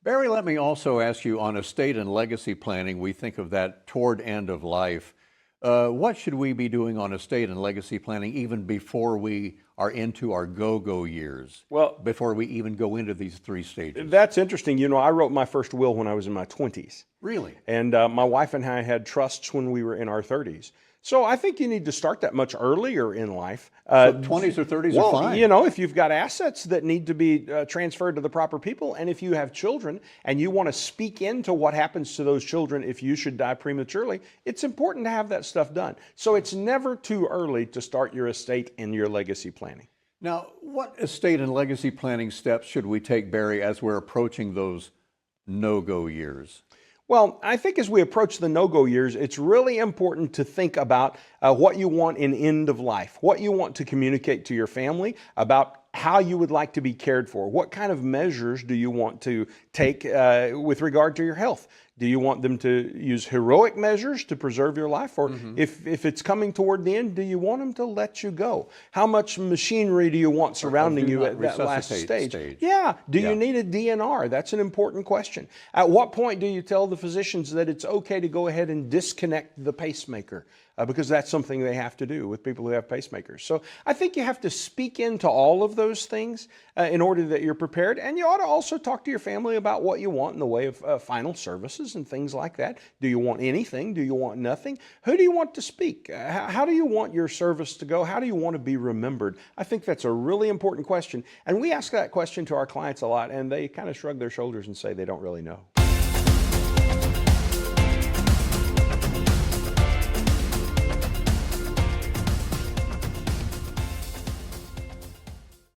Barry, let me also ask you on estate and legacy planning, we think of that toward end of life. What should we be doing on estate and legacy planning even before we are into our go-go years? Well, before we even go into these three stages? that's interesting. You know, I wrote my first will when I was in my 20s. Really? And my wife and I had trusts when we were in our 30s. So I think you need to start that much earlier in life. So 20s or 30s are fine. You know, if you've got assets that need to be transferred to the proper people, and if you have children and you want to speak into what happens to those children if you should die prematurely, it's important to have that stuff done. So it's never too early to start your estate and your legacy planning. Now, what estate and legacy planning steps should we take, Barry, as we're approaching those no-go years? Well, I think as we approach the no-go years, it's really important to think about what you want in end of life, what you want to communicate to your family about how you would like to be cared for. What kind of measures do you want to take with regard to your health? Do you want them to use heroic measures to preserve your life? Or if it's coming toward the end, do you want them to let you go? How much machinery do you want surrounding you at that last stage? Yeah. Do you need a DNR? That's an important question. At what point do you tell the physicians that it's okay to go ahead and disconnect the pacemaker? Because that's something they have to do with people who have pacemakers. So I think you have to speak into all of those things in order that you're prepared. And you ought to also talk to your family about what you want in the way of final services and things like that. Do you want anything? Do you want nothing? Who do you want to speak? How do you want your service to go? How do you want to be remembered? I think that's a really important question. And we ask that question to our clients a lot, and they kind of shrug their shoulders and say they don't really know.